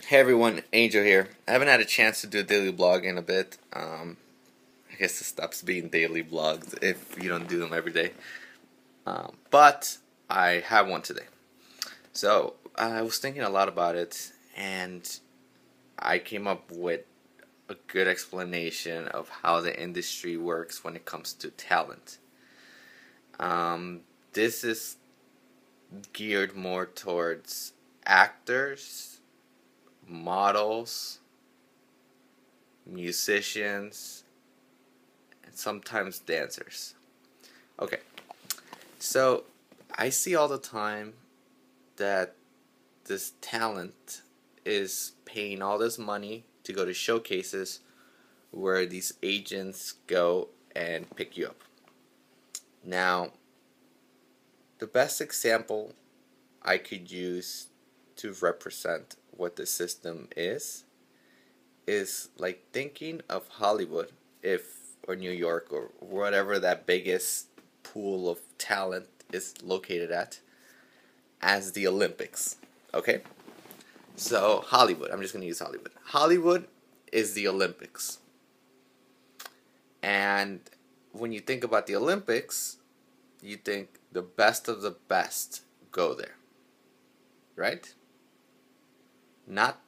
Hey everyone, Angel here. I haven't had a chance to do a daily blog in a bit. I guess it stops being daily blogs if you don't do them every day. But I have one today. So I was thinking a lot about it, and I came up with a good explanation of how the industry works when it comes to talent. This is geared more towards actors, models, musicians, and sometimes dancers. Okay, so I see all the time that this talent is paying all this money to go to showcases where these agents go and pick you up. Now, the best example I could use to represent what the system is like thinking of Hollywood, if or New York or whatever that biggest pool of talent is located at, as the Olympics. Okay? So Hollywood, I'm just going to use Hollywood. Hollywood is the Olympics. And when you think about the Olympics, you think the best of the best go there. Right? Not,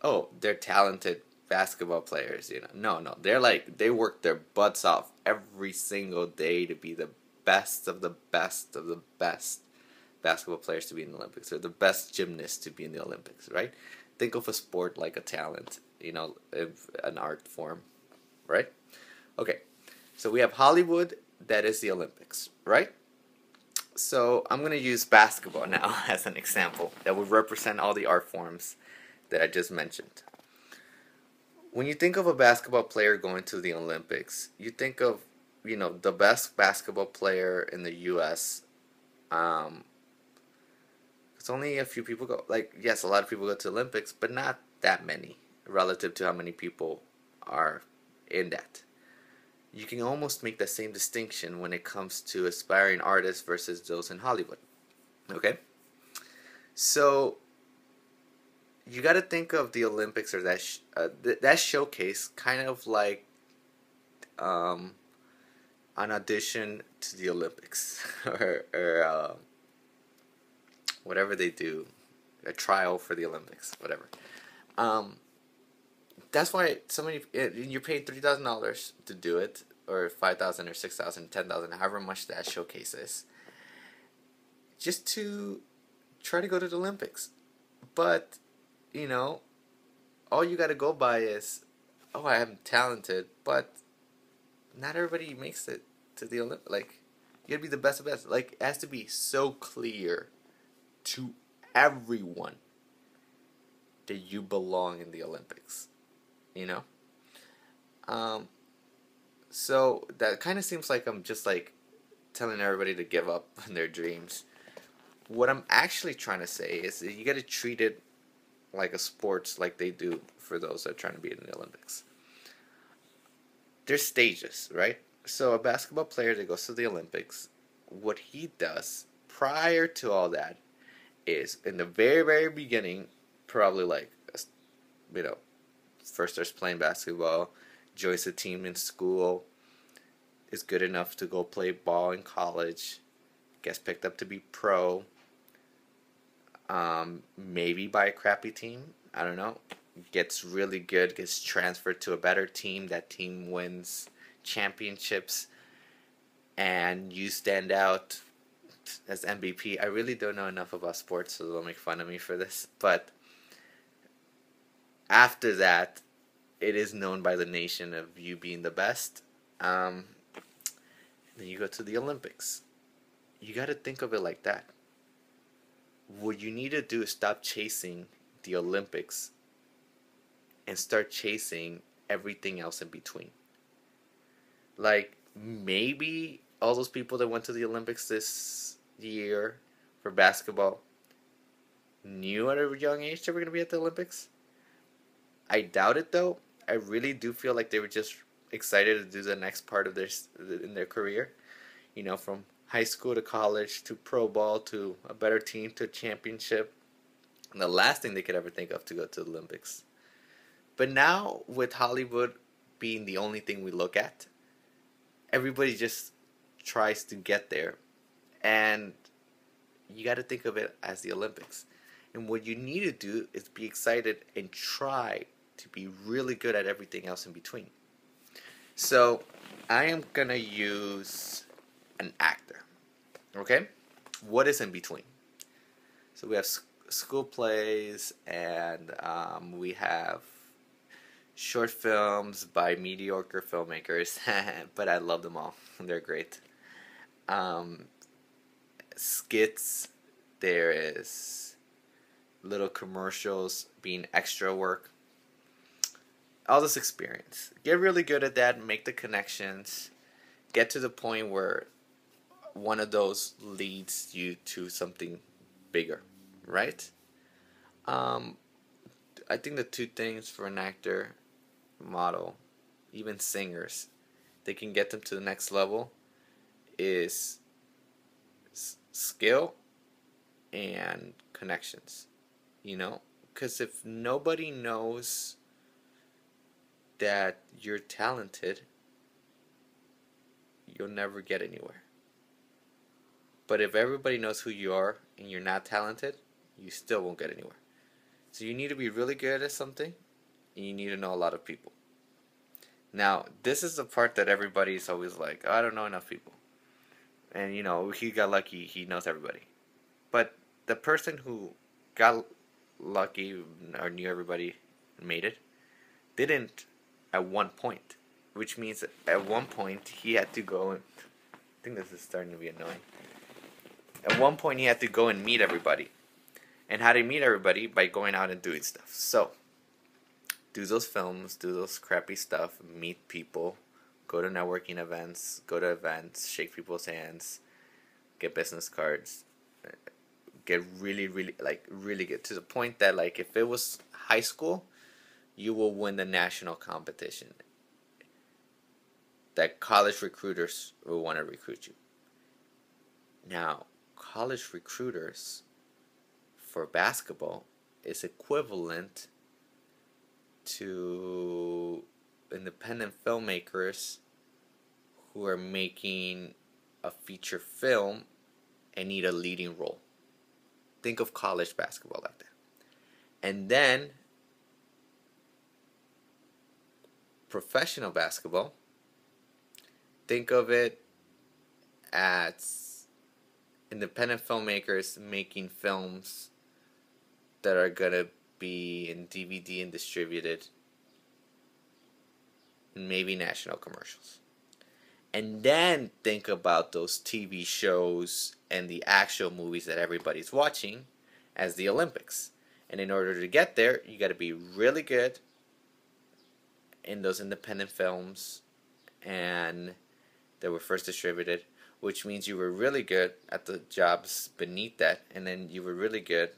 oh, they're talented basketball players, No, they work their butts off every single day to be the best of the best of the best basketball players to be in the Olympics, or the best gymnasts to be in the Olympics, right? Think of a sport like a talent, an art form, right? Okay, so we have Hollywood, that is the Olympics, right? So I'm going to use basketball now as an example that would represent all the art forms that I just mentioned. When you think of a basketball player going to the Olympics, you think of, the best basketball player in the U.S. It's only a few people go. Like, yes, a lot of people go to the Olympics, but not that many relative to how many people are in that. You can almost make the same distinction when it comes to aspiring artists versus those in Hollywood. Okay? So, you got to think of the Olympics or that showcase kind of like an audition to the Olympics or whatever they do, a trial for the Olympics, whatever. That's why you're paid $3,000 to do it, or $5,000 or $6,000, $10,000, however much that showcase is, just to try to go to the Olympics. But all you got to go by is, oh, I am talented, but not everybody makes it to the Olympics. Like, you gotta be the best of the best. Like, it has to be so clear to everyone that you belong in the Olympics. So that kind of seems like I'm just like telling everybody to give up on their dreams. What I'm actually trying to say is that you got to treat it like a sports, like they do for those that are trying to be in the Olympics. There's stages, right? So a basketball player that goes to the Olympics, what he does prior to all that is, in the very, very beginning, probably like, first starts playing basketball, joins a team in school, is good enough to go play ball in college, gets picked up to be pro, maybe by a crappy team, I don't know, gets really good, gets transferred to a better team, that team wins championships, and you stand out as MVP. I really don't know enough about sports, so don't make fun of me for this, but after that, it is known by the nation of you being the best. Then you go to the Olympics. You got to think of it like that. What you need to do is stop chasing the Olympics and start chasing everything else in between. Like, maybe all those people that went to the Olympics this year for basketball knew at a young age they were going to be at the Olympics. I doubt it, though. I really do feel like they were just excited to do the next part of their career. From high school to college to pro ball to a better team to a championship. The last thing they could ever think of to go to the Olympics. But now, with Hollywood being the only thing we look at, everybody just tries to get there. And you got to think of it as the Olympics. And what you need to do is be excited and try to be really good at everything else in between. So, I am going to use an actor. Okay? What is in between? So, we have school plays, and we have short films by mediocre filmmakers, but I love them all. They're great. Skits, there is little commercials being extra work. All this experience. Get really good at that, make the connections, get to the point where one of those leads you to something bigger, right? I think the two things for an actor, model, even singers, they can get them to the next level is skill and connections. You know, because if nobody knows that you're talented, you'll never get anywhere. But if everybody knows who you are and you're not talented, you still won't get anywhere. So you need to be really good at something, and you need to know a lot of people. Now, this is the part that everybody's always like, oh, I don't know enough people. And, you know, he got lucky, he knows everybody. But the person who got lucky or knew everybody and made it didn't at one point. Which means that at one point he had to go and... I think this is starting to be annoying. At one point he had to go and meet everybody. And how to meet everybody? By going out and doing stuff. So, do those films, do those crappy stuff, meet people, go to networking events, go to events, shake people's hands, get business cards, get really get to the point that, like, if it was high school, you will win the national competition. That college recruiters will want to recruit you. Now, college recruiters for basketball is equivalent to independent filmmakers who are making a feature film and need a leading role. Think of college basketball like that. And then professional basketball, think of it as independent filmmakers making films that are going to be in DVD and distributed, and maybe national commercials. And then think about those TV shows and the actual movies that everybody's watching as the Olympics. And in order to get there, you got to be really good in those independent films and that were first distributed, which means you were really good at the jobs beneath that, and then you were really good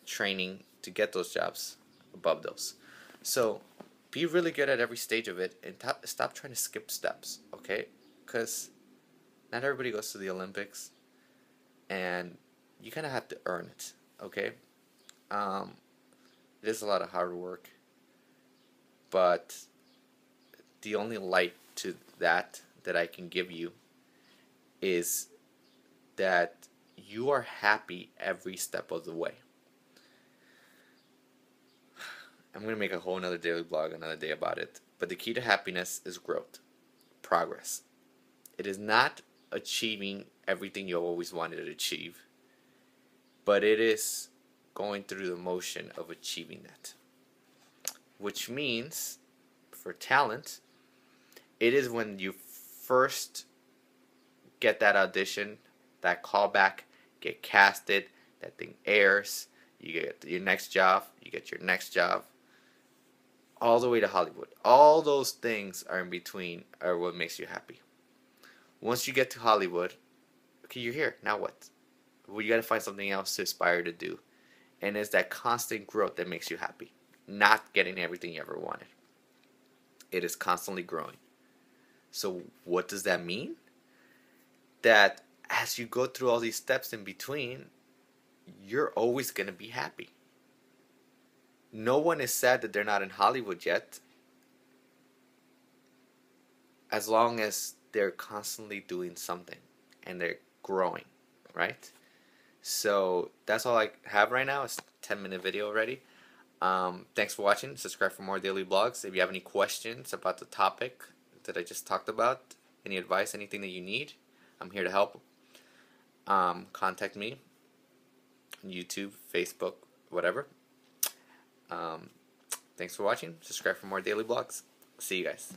training to get those jobs above those. So be really good at every stage of it, and stop trying to skip steps, okay? Because not everybody goes to the Olympics, and you kind of have to earn it, okay? It is a lot of hard work, but the only light to that I can give you is that you are happy every step of the way. I'm going to make a whole another daily blog another day about it. But the key to happiness is growth, progress. It is not achieving everything you always wanted to achieve, but it is going through the motion of achieving that. Which means, for talent, it is when you first get that audition, that callback, get casted, that thing airs, you get your next job, all the way to Hollywood. All those things are in between are what makes you happy. Once you get to Hollywood, okay, you're here, now what? Well, you got to find something else to aspire to do. And it's that constant growth that makes you happy, not getting everything you ever wanted. It is constantly growing. So what does that mean? That as you go through all these steps in between, you're always going to be happy. No one is sad that they're not in Hollywood yet, as long as they're constantly doing something and they're growing, right? So that's all I have right now. It's a 10-minute video already. Thanks for watching. Subscribe for more daily vlogs. If you have any questions about the topic that I just talked about, any advice, anything that you need, I'm here to help. Contact me on YouTube, Facebook, whatever. Thanks for watching. Subscribe for more daily vlogs. See you guys.